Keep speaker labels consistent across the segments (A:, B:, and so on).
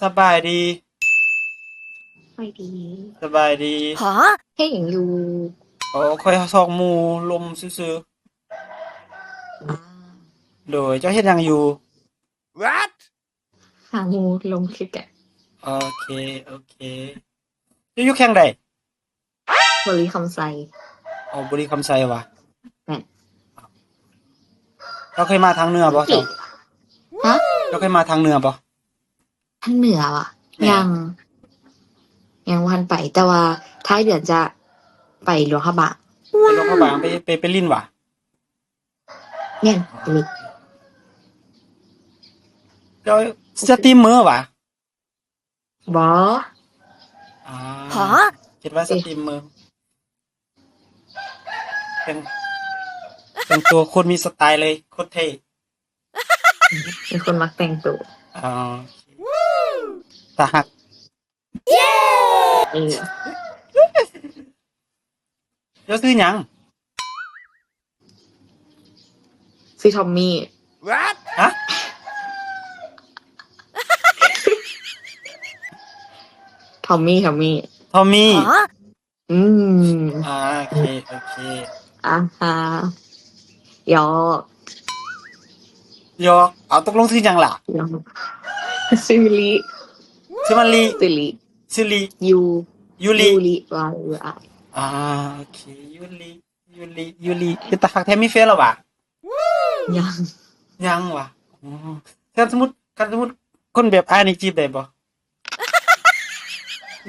A: สบายดี
B: ไม่ดี
A: สบายดี
B: ให้อย่างอยู่
A: โอ้ค่อยซอกหมู่ลมซื่อ
B: อ่า
A: ๆโดยเจ้าเฮ็ดหยังอยู่
B: หางูลงคลิปกัน
A: โอเคโอเคเจ้าอยู่แข้งใด
B: บริคำไซ
A: อ๋อบุรีคำไสวะ
B: แม่น
A: เจ้าเคยมาทางเหนือบ่
B: ปิ
A: เจ้า
B: ฮะ
A: เจ้าเคยมาทางเหนือบ่
B: ทางเหนือว่ะ
A: แม่น
B: ยังวันไปแต่ว่าท้ายเดือนจะไปหลวงพระบาง
A: ไปหลวงพระบางไปลิ้นวะ
B: แม่น
A: อ๋อ
B: ไปเลย
A: เจ้าสตรีมเมอร์วะ
B: บอ
A: อ่าคิดว่าส
B: เอ๊ะ
A: ตรีมเมอร์แต่งแต่งตัวโคตรมีสไตล์เลยโคตรเท่
B: มีคนมักแต่งตัว
A: อ๋อตาหัก
B: เออ
A: เจ้าซื้อหยัง
B: ซื้อทอมมี่
A: ฮะ
B: ทอมมี่
A: ทอมมี่
B: อืม
A: โอเคโอเค
B: อ่าฮะยอก
A: ยอเอาตกลงซื้อหยังล่ะ
B: ยอกซิลิ
A: ซื้อมันลี
B: ซิลิ
A: ซื้อลี
B: ยู
A: ยูริ
B: ยูริวายูไอ
A: อ่าโอเคยูริเป็นตาหักแท้มีแฟนแล้ววะ
B: ยัง
A: ยังวะอ๋อถ้าสมมุติคนแบบอ้ายนี่จีบได้บ่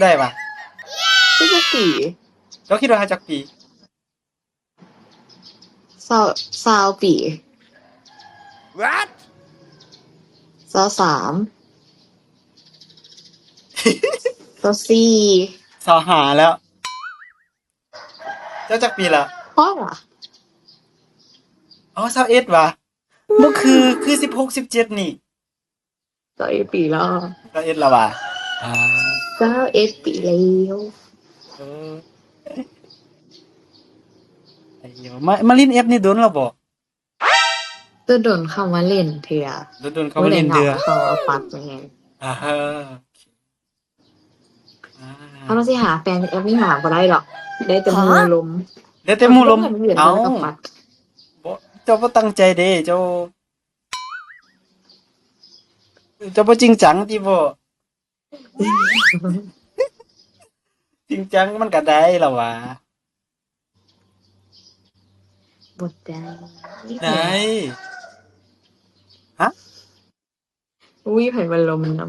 A: ได้วะ
B: ปกติ
A: เจ้าคิดว่าหาจักปี
B: ซาวซาวปีซาวสามซาวสี่
A: 25แล้วเจ้าจักปีละ
B: พ่อล่ะ
A: อ๋อ21วะบ่คือ16 17นี่
B: ซาวเอ็ดปีแล้ว
A: 21แล้ววะอ่า
B: ซาวเอ็ดปีแล้ว
A: เออไอ้เหี้ยมาลิ้น F นี่โดนแล้วบ่
B: ตัวโดนเข้ามาเล่นเถื่อ
A: โดนเข้า
B: เมื่อไหร่เหงา
A: มาเล่นเดือ
B: เขาเอาปัดมาไง
A: อะฮะอ
B: เขาต้อง
A: า
B: สิหาแฟนแอปนี่หาบ่ได้หรอกได้แต่มือลม
A: เดี๋ยวแต่หมู่ลม
B: เหมือน
A: เอ้า
B: กันกับปัด
A: บ่เจ้าบ่ตั้งใจเด้เจ้าบ่จริงจังติบ่จริงจังมันก็ได้ล่ะวะ
B: บดได้
A: ได้ฮะ
B: อุ้ยไผ่มันลมน